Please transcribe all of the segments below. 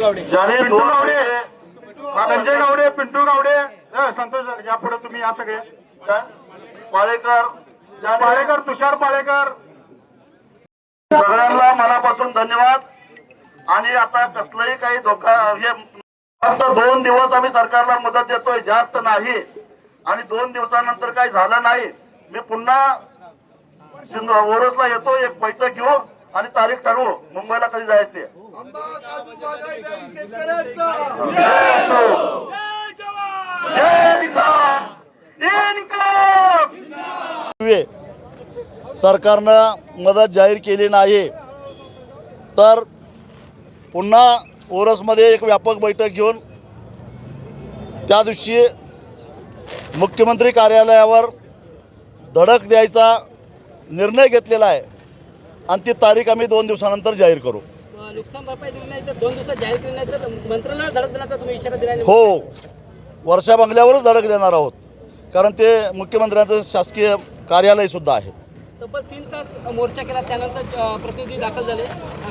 जाणीव पिंटू गावडे, संजय गावडे, पिंटू गावडे, संतोष या पुढे तुम्ही या सगळे पाळेकर, पाळेकर, तुषार पाळेकर, सगळ्यांना मनापासून धन्यवाद। आणि आता कसलाही काही धोका हे फक्त 2 दिवस आम्ही सरकारला मदत देतोय, जास्त नाही। आणि 2 दिवसानंतर काही झालं नाही, मी पुन्हा ओरोसला येतो, एक बैठक घेऊ आणि तारीख ठरवू मुंबईला कधी जायचं ते। सरकारनं मदत जाहीर केली नाही तर पुन्हा ओरोसमध्ये एक व्यापक बैठक घेऊन त्या दिवशी मुख्यमंत्री कार्यालयावर धडक द्यायचा निर्णय घेतलेला आहे आणि ती तारीख आम्ही 2 दिवसानंतर जाहीर करू। नुकसान भरपाई दिली नाही तर 2 दिवसात जाहीर केली नाही तर मंत्रालयाला धडक देण्याचा तुम्ही इशारा दिला? हो, वर्षा बंगल्यावरच धडक देणार आहोत, कारण ते मुख्यमंत्र्यांचं शासकीय कार्यालय सुद्धा आहे। तब्बल 3 तास मोर्चा केला, त्यानंतर प्रतिनिधी दाखल झाले।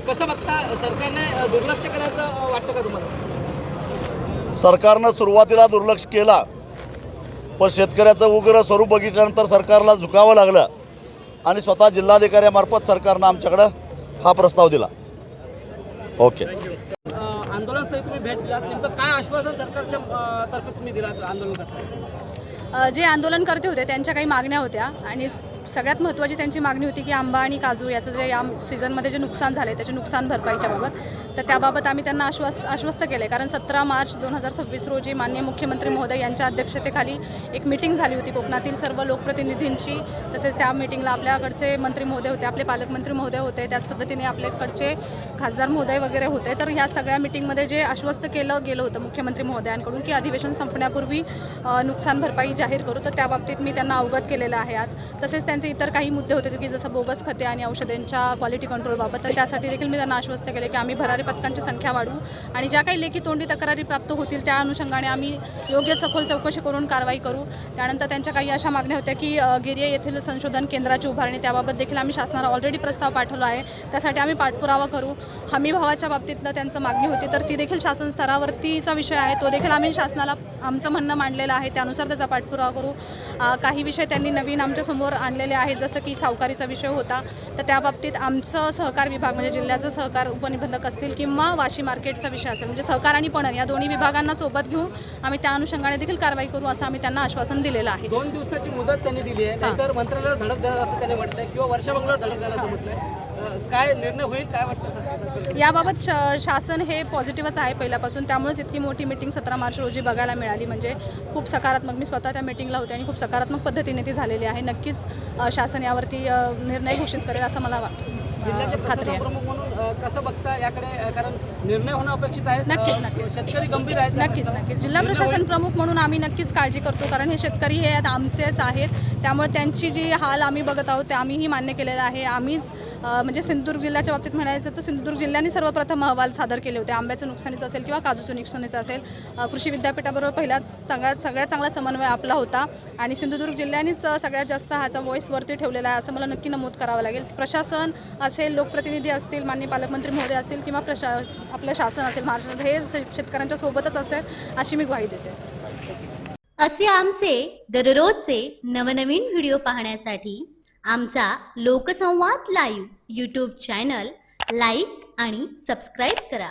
कसं बघता, सरकारने दुर्लक्ष केल्याचं वाटतं का तुम्हाला? सरकारनं सुरुवातीला दुर्लक्ष केला, पण शेतकऱ्याचं उग्र स्वरूप बघितल्यानंतर सरकारला झुकावं लागलं आणि स्वतः जिल्हाधिकाऱ्यामार्फत सरकारनं आमच्याकडं हा प्रस्ताव दिला। ओके। आंदोलनास्थळी तुम्ही भेट दिलात, नेमकं काय आश्वासन सरकारच्या तर्फे तुम्ही दिलात आंदोलन? जे आंदोलनकर्ते होते त्यांच्या काही मागण्या होत्या आणि सगळ्यात महत्त्वाची त्यांची मागणी होती की आंबा आणि काजू याचं जे या सीझनमध्ये जे नुकसान झाले त्याचे नुकसान भरपाईच्या बाबत, तर त्याबाबत आम्ही त्यांना आश्वस्त केले। कारण 17 मार्च 2026 रोजी माननीय मुख्यमंत्री महोदय यांच्या अध्यक्षतेखाली एक मीटिंग झाली होती कोकणातील सर्व लोकप्रतिनिधींची। तसेच त्या मीटिंगला आपल्याकडचे मंत्री महोदय होते, आपले पालकमंत्री महोदय होते, त्याच पद्धतीने आपल्याकडचे खासदार महोदय वगैरे होते। तर ह्या सगळ्या मीटिंगमध्ये जे आश्वस्त केलं गेलं होतं मुख्यमंत्री महोदयांकडून की अधिवेशन संपण्यापूर्वी नुकसान भरपाई जाहीर करू, तर त्या बाबतीत मी त्यांना अवगत केलेलं आहे आज। तसेच त्यांचे इतर काही मुद्दे होते की जसं बोगस खते आणि औषधांच्या क्वालिटी कंट्रोलबाबत, तर त्यासाठी देखील मी त्यांना आश्वस्त केले की आम्ही भरारी पथकांची संख्या वाढवू आणि ज्या काही लेखी तोंडी तक्रारी प्राप्त होतील त्या अनुषंगाने आम्ही योग्य सखोल चौकशी करून कारवाई करू। त्यानंतर त्यांच्या काही अशा मागण्या होत्या की गिरिया येथील संशोधन केंद्राची उभारणी, त्याबाबत देखील आम्ही शासनाला ऑलरेडी प्रस्ताव पाठवला आहे, त्यासाठी आम्ही पाठपुरावा करू। हमी भावाच्या बाबतीतलं त्यांचं मागणी होती, तर ती देखील शासन स्तरावरतीचा विषय आहे, तो देखील आम्ही शासनाला आमचं म्हणणं मांडलेलं आहे, त्यानुसार त्याचा पाठपुरावा करू। काही विषय त्यांनी नवीन आमच्यासमोर आणलेले आहेत, जसं की सावकारीचा विषय होता, तर त्या बाबतीत आमचं सहकार विभाग म्हणजे जिल्ह्याचं सहकार उपनिबंधक असतील किंवा वाशी मार्केटचा विषय असेल, म्हणजे सहकार आणि पणन या दोन्ही विभागांना सोबत घेऊन आम्ही त्या अनुषंगाने देखील कारवाई करू असं आम्ही त्यांना आश्वासन दिलेलं आहे। 2 दिवसाची मुदत त्यांनी दिली आहे, नंतर मंत्रालयाला धडक द्यायला असं त्यांनी म्हटलंय किंवा वर्षाबंगल्यावर धडक द्यायला असं म्हटलंय। काय निर्णय होईल, काय वाटतं याबाबत? शासन हे पॉझिटिव्हच आहे पहिल्यापासून, त्यामुळेच इतकी मोठी मीटिंग 17 मार्च रोजी बघायला मिळाली, म्हणजे खूप सकारात्मक। मी स्वतः त्या मीटिंगला होते आणि खूप सकारात्मक पद्धतीने ती झालेली आहे। नक्कीच शासन यावरती निर्णय घोषित करेल असं मला खात्री आहे। प्रमुख म्हणून कसं बघता याकडे, कारण निर्णय होणं अपेक्षित आहे? नक्कीच शेतकरी गंभीर आहेत। नक्कीच जिल्हा प्रशासन प्रमुख म्हणून आम्ही नक्कीच काळजी करतो, कारण हे शेतकरी हे आमचेच आहेत, त्यामुळे त्यांची जी हाल आम्ही बघत आहोत ते आम्हीही मान्य केलेलं आहे। आम्हीच म्हणजे सिंधुदुर्ग जिल्ह्याच्या बाबतीत म्हणायचं तर सिंधुदुर्ग जिल्ह्याने सर्वप्रथम अहवाल सादर केले होते, आंब्याचं नुकसानीचं असेल किंवा काजूचं नुकसानीचं असेल। कृषी विद्यापीठाबरोबर पहिलाच सगळ्यात चांगला समन्वय आपला होता आणि सिंधुदुर्ग जिल्ह्यानेच सगळ्यात जास्त ह्याचा व्हॉइस वरती ठेवलेला आहे असं मला नक्की नमूद करावं लागेल। प्रशासन असेल, लोकप्रतिनिधी असतील, माननीय पालकमंत्री महोदय असतील किंवा आपलं शासन असेल महाराष्ट्रात, हे शेतकऱ्यांच्या सोबतच असेल अशी मी ग्वाही देते। असे आमचे दररोजचे नवनवीन व्हिडिओ पाहण्यासाठी आमचा लोकसंवाद लाईव्ह यूट्यूब चॅनल लाईक आणि सबस्क्राईब करा।